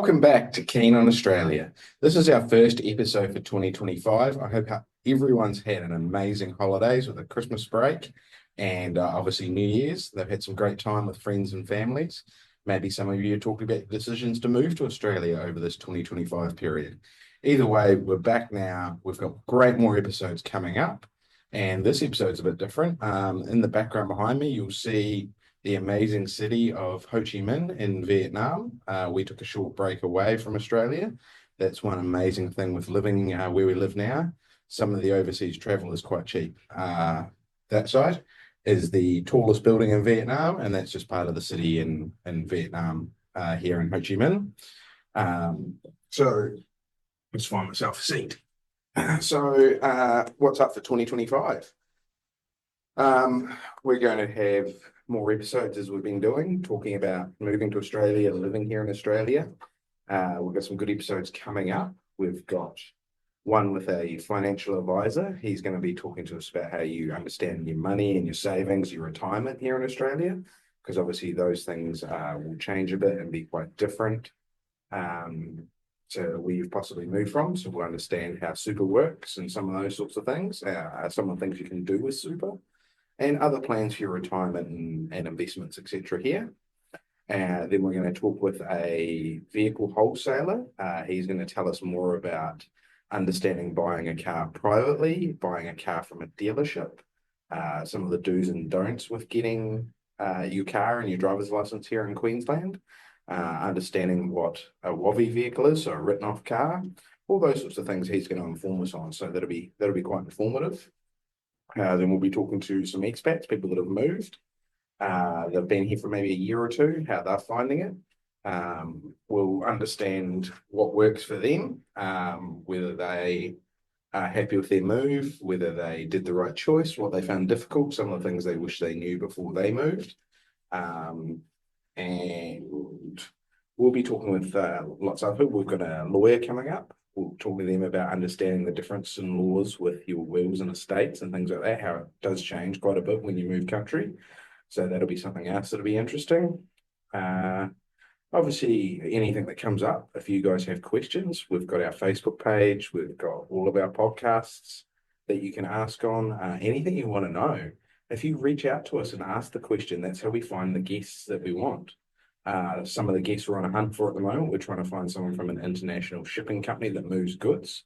Welcome back to Keen on Australia. This is our first episode for 2025. I hope everyone's had an amazing holidays with a Christmas break and obviously New Year's. They've had some great time with friends and families. Maybe some of you are talking about decisions to move to Australia over this 2025 period. Either way, we're back now. We've got great more episodes coming up, and this episode's a bit different. In the background behind me, you'll see the amazing city of Ho Chi Minh in Vietnam. We took a short break away from Australia. That's one amazing thing with living where we live now. Some of the overseas travel is quite cheap. That side is the tallest building in Vietnam, and that's just part of the city in Vietnam here in Ho Chi Minh. So let's find myself a seat. What's up for 2025? We're going to have more episodes as we've been doing, talking about moving to Australia, living here in Australia. We've got some good episodes coming up. We've got one with a financial advisor. He's going to be talking to us about how you understand your money and your savings, your retirement here in Australia, because obviously those things will change a bit and be quite different to where you've possibly moved from. So we'll understand how super works and some of those sorts of things, some of the things you can do with super and other plans for your retirement and investments, etc. here. Then we're going to talk with a vehicle wholesaler. He's going to tell us more about understanding buying a car privately, buying a car from a dealership, some of the do's and don'ts with getting your car and your driver's license here in Queensland, understanding what a WOVI vehicle is, so a written-off car, all those sorts of things he's going to inform us on. So that'll be quite informative. Then we'll be talking to some expats, people that have moved. They've been here for maybe a year or two, how they're finding it. We'll understand what works for them, whether they are happy with their move, whether they did the right choice, what they found difficult, some of the things they wish they knew before they moved. And we'll be talking with lots of people. We've got a lawyer coming up. We'll talk to them about understanding the difference in laws with your wills and estates and things like that, how it does change quite a bit when you move country. So that'll be something else that'll be interesting. Obviously, anything that comes up, if you guys have questions, we've got our Facebook page, we've got all of our podcasts that you can ask on. Anything you want to know, if you reach out to us and ask the question, that's how we find the guests that we want. Some of the guests we're on a hunt for at the moment, we're trying to find someone from an international shipping company that moves goods,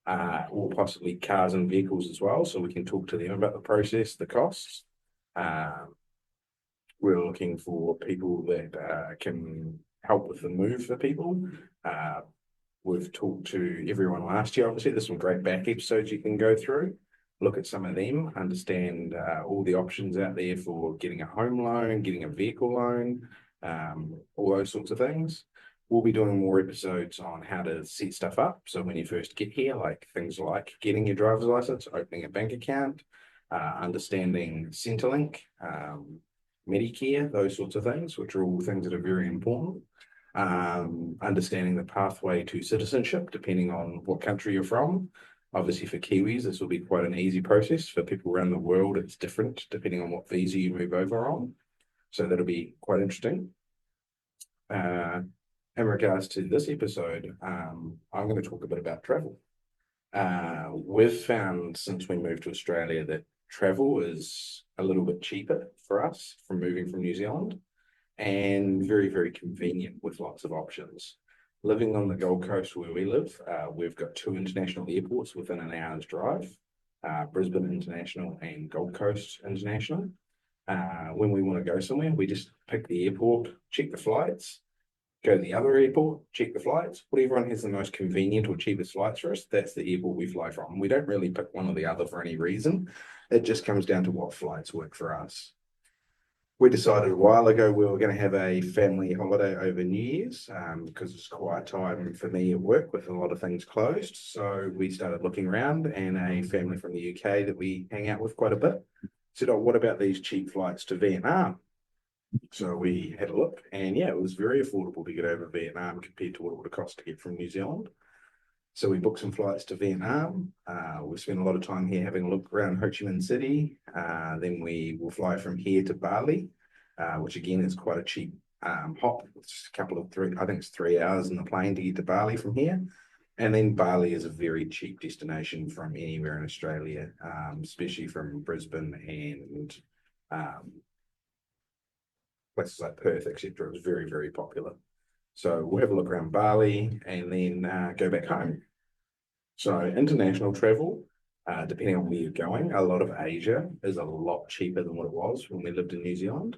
or possibly cars and vehicles as well, so we can talk to them about the process, the costs. We're looking for people that can help with the move for people. We've talked to everyone last year. Obviously, there's some great back episodes you can go through, look at some of them, understand all the options out there for getting a home loan, getting a vehicle loan, all those sorts of things. We'll be doing more episodes on how to set stuff up. So when you first get here, like things like getting your driver's license, opening a bank account, understanding Centrelink, Medicare, those sorts of things, which are all things that are very important. Understanding the pathway to citizenship, depending on what country you're from. Obviously, for Kiwis, this will be quite an easy process. For people around the world, it's different depending on what visa you move over on. So that'll be quite interesting. In regards to this episode, I'm going to talk a bit about travel. We've found since we moved to Australia that travel is a little bit cheaper for us from moving from New Zealand and very, very convenient with lots of options. Living on the Gold Coast where we live, we've got two international airports within an hour's drive, Brisbane International and Gold Coast International. When we want to go somewhere, we just pick the airport, check the flights, go to the other airport, check the flights. Whatever one has the most convenient or cheapest flights for us, that's the airport we fly from. We don't really pick one or the other for any reason. It just comes down to what flights work for us. We decided a while ago we were going to have a family holiday over New Year's because it's quiet time for me at work with a lot of things closed. So we started looking around, and a family from the UK that we hang out with quite a bit said, "Oh, what about these cheap flights to Vietnam?" So we had a look, and yeah, it was very affordable to get over Vietnam compared to what it would have cost to get from New Zealand. So we booked some flights to Vietnam. We spent a lot of time here having a look around Ho Chi Minh City. Then we will fly from here to Bali, which again is quite a cheap hop. It's a couple of three, I think it's 3 hours in the plane to get to Bali from here. And then Bali is a very cheap destination from anywhere in Australia, especially from Brisbane and places like Perth, etc. It was very, very popular. So we'll have a look around Bali and then go back home. So international travel, depending on where you're going, a lot of Asia is a lot cheaper than what it was when we lived in New Zealand.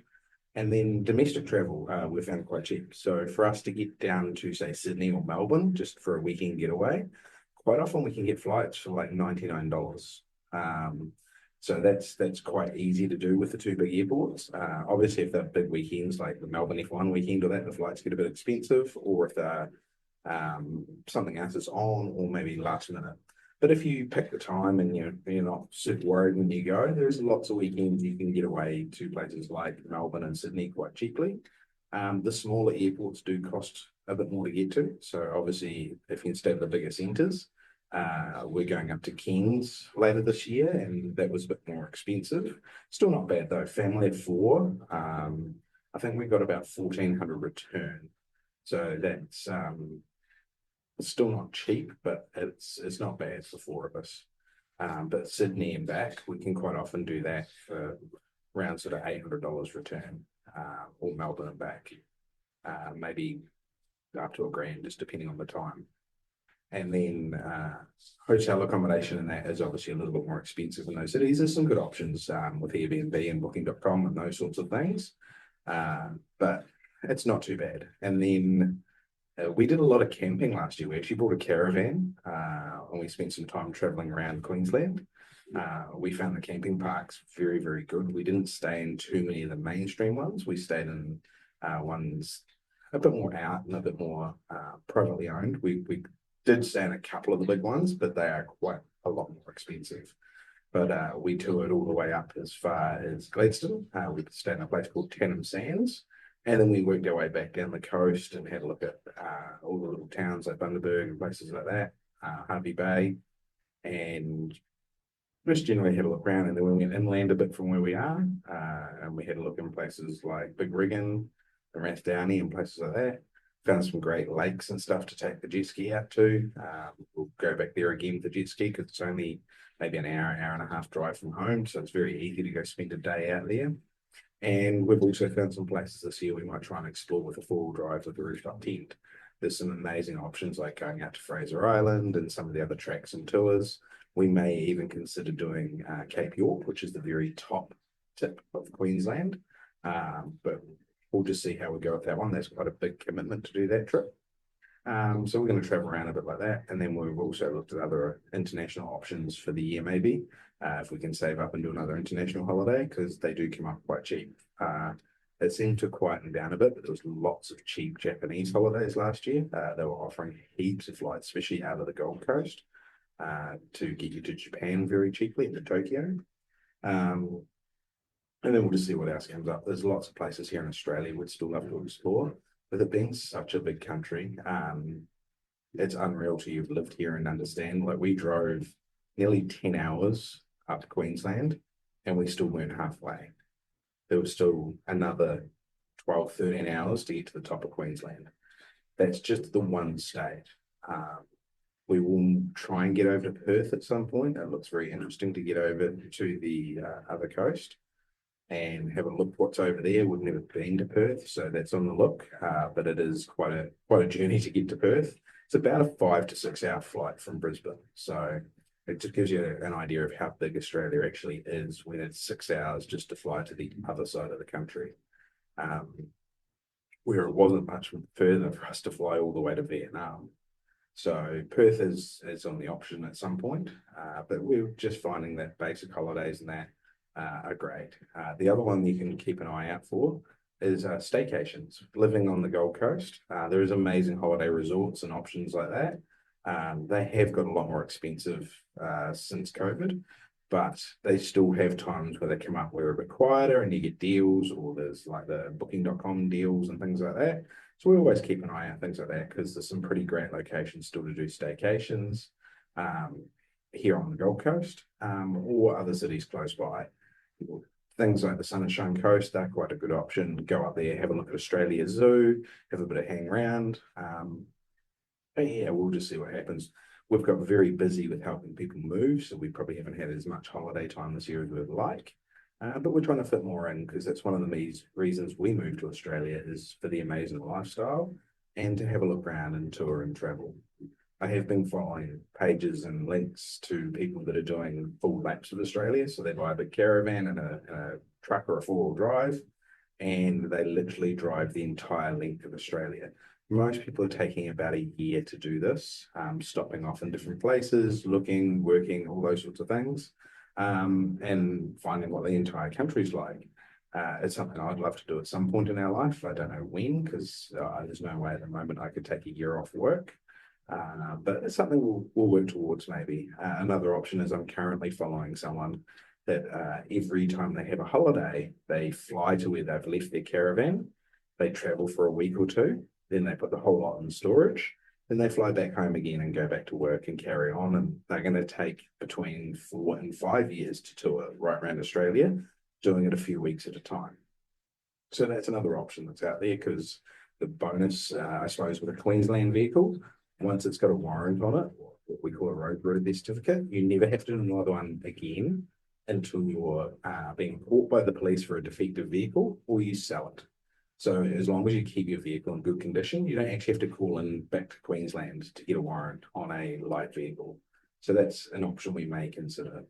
And then domestic travel, we found quite cheap. So for us to get down to, say, Sydney or Melbourne, just for a weekend getaway, quite often we can get flights for like $99. Um, so that's quite easy to do with the two big airports. Obviously, if they're big weekends, like the Melbourne F1 weekend or that, the flights get a bit expensive, or if they're something else is on, or maybe last minute. But if you pick the time and you're not super worried when you go, there's lots of weekends you can get away to places like Melbourne and Sydney quite cheaply. The smaller airports do cost a bit more to get to. So obviously, if you stay at the bigger centres, we're going up to Cairns later this year, and that was a bit more expensive. Still not bad though. Family of four. I think we got about 1,400 return. So that's it's still not cheap, but it's not bad for four of us. But Sydney and back, we can quite often do that for around sort of $800 return, or Melbourne and back, maybe up to $1,000, just depending on the time. And then hotel accommodation in that is obviously a little bit more expensive in those cities. There's some good options with Airbnb and Booking.com and those sorts of things, but it's not too bad. And then we did a lot of camping last year. We actually bought a caravan and we spent some time traveling around Queensland. We found the camping parks very, very good. We didn't stay in too many of the mainstream ones. We stayed in ones a bit more out and a bit more privately owned. We did stay in a couple of the big ones, but they are quite a lot more expensive. But we toured all the way up as far as Gladstone. We stayed in a place called Tannum Sands. And then we worked our way back down the coast and had a look at all the little towns like Bundaberg and places like that, Harvey Bay, and just generally had a look around. And then we went inland a bit from where we are, and we had a look in places like Big Riggin and Rathdowney and places like that. Found some great lakes and stuff to take the jet ski out to. We'll go back there again with the jet ski because it's only maybe an hour and a half drive from home, so it's very easy to go spend a day out there. And we've also found some places this year we might try and explore with a four-wheel drive with a rooftop tent. There's some amazing options like going out to Fraser Island and some of the other tracks and tours. We may even consider doing Cape York, which is the very top tip of Queensland. But we'll just see how we go with that one. That's quite a big commitment to do that trip. So we're going to travel around a bit like that. And then we've also looked at other international options for the year, maybe, if we can save up and do another international holiday, because they do come up quite cheap. It seemed to quieten down a bit, but there was lots of cheap Japanese holidays last year. They were offering heaps of flights, especially out of the Gold Coast, to get you to Japan very cheaply, into Tokyo. And then we'll just see what else comes up. There's lots of places here in Australia we'd still love to explore. With it being such a big country, it's unreal to you've lived here and understand. Like we drove nearly 10 hours up to Queensland and we still weren't halfway. There was still another 12, 13 hours to get to the top of Queensland. That's just the one state. We will try and get over to Perth at some point. It looks very interesting to get over to the other coast and have a look what's over there. We've never been to Perth, so that's on the look. But it is quite a journey to get to Perth. It's about a 5 to 6 hour flight from Brisbane. So it just gives you an idea of how big Australia actually is when it's 6 hours just to fly to the other side of the country. Where it wasn't much further for us to fly all the way to Vietnam. So Perth is on the option at some point, but we're just finding that basic holidays and that are great. The other one you can keep an eye out for is staycations. Living on the Gold Coast, there is amazing holiday resorts and options like that. They have got a lot more expensive since COVID, but they still have times where they come up where they're a bit quieter and you get deals, or there's like the Booking.com deals and things like that. So we always keep an eye on things like that because there's some pretty great locations still to do staycations here on the Gold Coast, or other cities close by. Things like the Sunshine Coast, they're quite a good option. Go up there, have a look at Australia Zoo, have a bit of hang around. But yeah, we'll just see what happens. We've got very busy with helping people move, so we probably haven't had as much holiday time this year as we'd like. But we're trying to fit more in because that's one of the reasons we moved to Australia is for the amazing lifestyle and to have a look around and tour and travel. I have been following pages and links to people that are doing full laps of Australia. So they buy a big caravan and a truck or a four-wheel drive, and they literally drive the entire length of Australia. Most people are taking about a year to do this, stopping off in different places, looking, working, all those sorts of things, and finding what the entire country's like. It's something I'd love to do at some point in our life. I don't know when, because there's no way at the moment I could take a year off work. But it's something we'll work towards maybe. Another option is I'm currently following someone that every time they have a holiday, they fly to where they've left their caravan, they travel for a week or two, then they put the whole lot in storage, then they fly back home again and go back to work and carry on. And they're going to take between 4 and 5 years to tour right around Australia, doing it a few weeks at a time. So that's another option that's out there because the bonus, I suppose, with a Queensland vehicle, once it's got a warrant on it, what we call a roadworthy certificate, you never have to do another one again until you're being caught by the police for a defective vehicle or you sell it. So as long as you keep your vehicle in good condition, you don't actually have to call in back to Queensland to get a warrant on a light vehicle. So that's an option we may consider.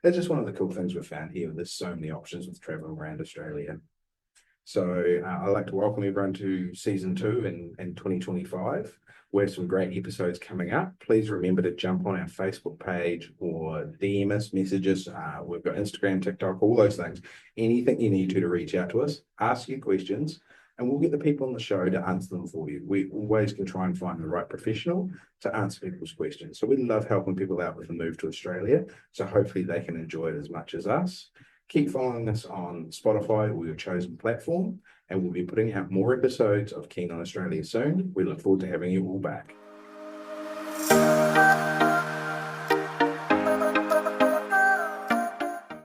That's just one of the cool things we've found here. There's so many options with traveling around Australia. So I'd like to welcome everyone to season 2 in 2025. We have some great episodes coming up. Please remember to jump on our Facebook page or DM us, message us. We've got Instagram, TikTok, all those things. Anything you need to reach out to us, ask your questions, and we'll get the people on the show to answer them for you. We always can try and find the right professional to answer people's questions. So we love helping people out with the move to Australia. So hopefully they can enjoy it as much as us. Keep following us on Spotify or your chosen platform, and we'll be putting out more episodes of Keen on Australia soon. We look forward to having you all back.